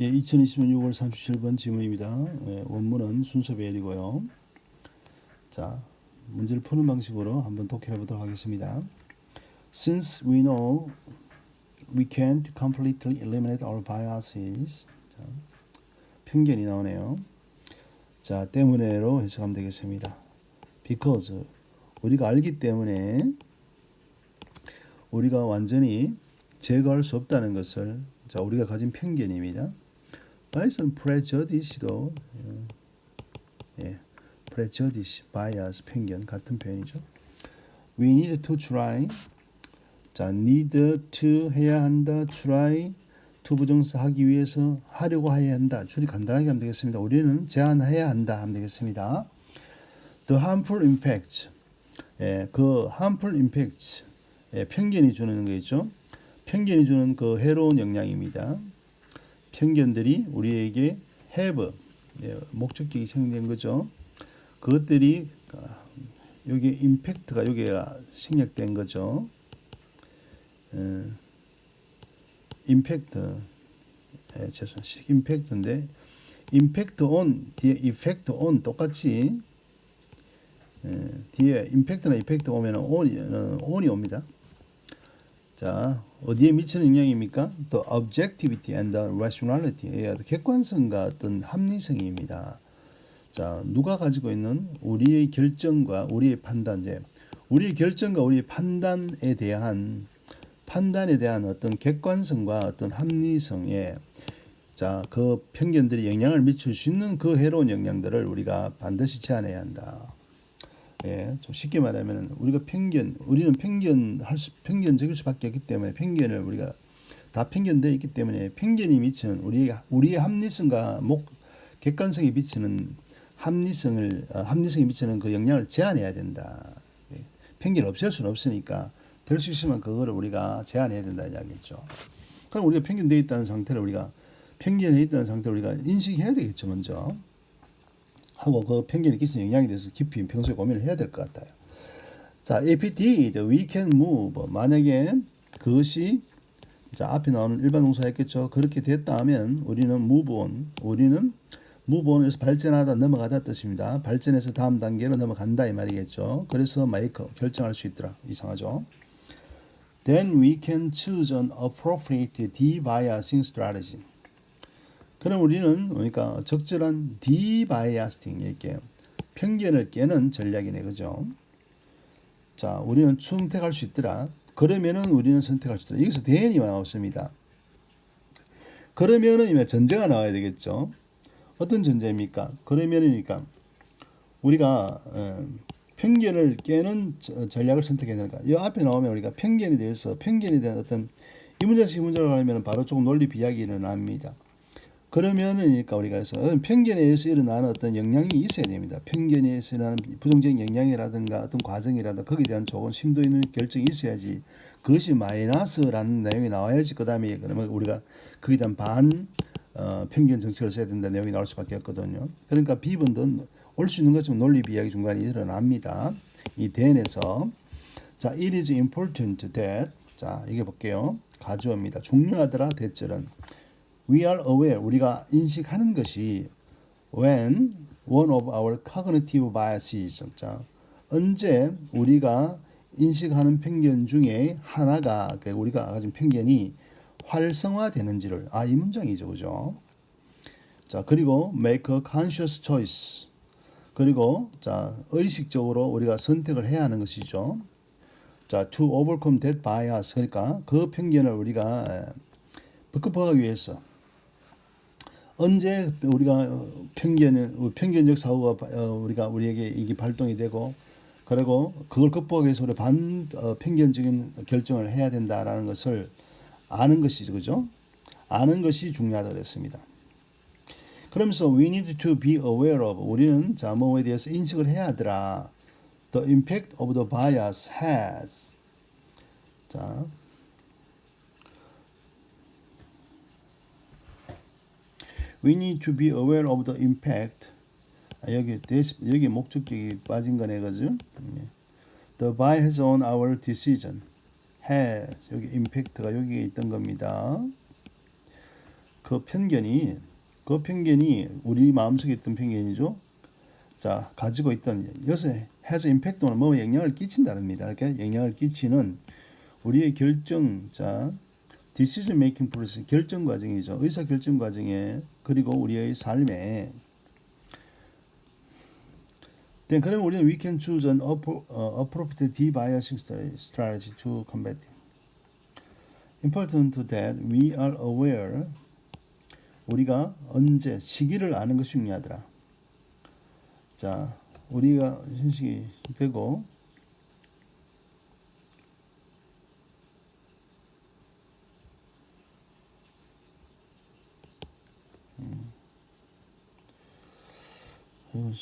예, 2020년 6월 37번 지문입니다. 예, 원문은 순서 배열이고요. 자, 문제를 푸는 방식으로 한번 독해해 보도록 하겠습니다. Since we know we can't completely eliminate our biases. 자, 편견이 나오네요. 자, 때문에로 해석하면 되겠습니다. Because 우리가 알기 때문에 우리가 완전히 제거할 수 없다는 것을 자, 우리가 가진 편견입니다. 바이슨 prejudice도 prejudice, bias, 편견 같은 표현이죠. We need to try. 자, need to 해야 한다. try to 부정사 하기 위해서 하려고 해야 한다. 줄이 간단하게 하면 되겠습니다. 우리는 제한해야 한다 하면 되겠습니다. The harmful impact. 그 harmful impact. 편견이 주는 거겠죠. 편견이 주는 그 해로운 영향입니다. 편견들이 우리에게 have 목적격이 생긴 거죠. 그것들이 여기 임팩트가 여기가 생략된 거죠. 임팩트 죄송합니다. 임팩트인데 임팩트 on 뒤에 이펙트 on 똑같이 뒤에 임팩트나 이펙트 오면 on이 옵니다. 자, 어디에 미치는 영향입니까? The objectivity and the rationality. 객관성과 어떤 합리성입니다. 자, 누가 가지고 있는 우리의 결정과 우리의 판단, 우리의 결정과 우리의 판단에 대한 어떤 객관성과 어떤 합리성에 자, 그 편견들이 영향을 미칠 수 있는 그 해로운 영향들을 우리가 반드시 제한해야 한다. 좀 쉽게 말하면 우리는 편견적일 수밖에 없기 때문에 편견을 우리가 다 편견되어 있기 때문에 편견이 미치는 우리의 합리성과 객관성이 미치는 합리성이 미치는 그 영향을 제한해야 된다. 편견을 없앨 수는 없으니까 될 수 있으면 그거를 우리가 제한해야 된다는 이야기죠. 그럼 우리가 편견되어 있다는 상태를 우리가 인식해야 되겠죠, 먼저. 하고 그 편견이 끼치는 영향에 대해서 깊이 평소에 고민을 해야 될 것 같아요. 자, if did, we can move. 만약에 그것이 자, 앞에 나오는 일반 동사였겠죠. 그렇게 됐다 하면 우리는 move on에서 발전하다, 넘어가다 뜻입니다. 발전해서 다음 단계로 넘어간다 이 말이겠죠. 그래서 make, 결정할 수 있더라. 이상하죠. Then we can choose an appropriate de-biasing strategy. 그럼 우리는 그러니까 적절한 디바이아스팅 이렇게 편견을 깨는 전략이네, 그죠? 자, 우리는 선택할 수 있더라. 그러면은 우리는 선택할 수 있더라. 여기서 then이 나왔습니다. 그러면은 전제가 나와야 되겠죠. 어떤 전제입니까? 그러면이니까 우리가 편견을 깨는 전략을 선택해야 되니까 이 앞에 나오면 우리가 편견에 대한 어떤 이 문제에서 이 문제로 가면 바로 조금 논리 비약이 일어납니다. 그러면은 우리가 해서 편견에 의해서 일어나는 어떤 영향이 있어야 됩니다. 편견에 의해서 일어나는 부정적인 영향이라든가 어떤 과정이라든가 거기에 대한 좋은 심도 있는 결정이 있어야지 그것이 마이너스라는 내용이 나와야지 그다음에 그러면 우리가 거기에 대한 편견 정책을 써야 된다는 내용이 나올 수밖에 없거든요. 그러니까 비번도 올 수 있는 것처럼 논리 비약이 중간에 일어납니다. 이 then에서 자, it is important that 자, 이게 볼게요. 가주어입니다. 중요하더라 대절은 We are aware, 우리가 인식하는 것이 when one of our cognitive biases, 자, 언제 우리가 인식하는 편견 중에 하나가 우리가 가진 편견이 활성화되는지를 이 문장이죠, 그죠? 자, 그리고 make a conscious choice, 그리고 자, 의식적으로 우리가 선택을 해야 하는 것이죠. 자, to overcome that bias, 그러니까 그 편견을 우리가 극복하기 위해서 언제 우리가 편견적 사고가 우리에게 이게 발동이 되고 그리고 그걸 극복하기 위해서 우리 편견적인 결정을 해야 된다라는 것을 아는 것이죠, 그죠? 아는 것이 중요하다 그랬습니다. 그러면서 we need to be aware of 우리는 자 뭐에 대해서 인식을 해야 하더라. The impact of the bias has 자. We need to be aware of the impact. 여기 목적격이 빠진 거네, 그죠? The bias on our decision has 여기 impact가 여기에 있던 겁니다. 그 그 편견이 우리 마음속에 있던 편견이죠. 자, 가지고 있던 여기서 has impact on 뭐 영향을 끼친다는 겁니다. 이렇게 영향을 끼치는 우리의 결정, 자, decision making process, 결정 과정이죠. 의사 결정 과정에 그리고 우리의 삶에. 그러면 우리는 we can choose an appropriate de-biasing strategy to combat it. Important that we are aware. 우리가 언제 시기를 아는 것이 중요하더라. 자, 우리가 현식이 되고 설명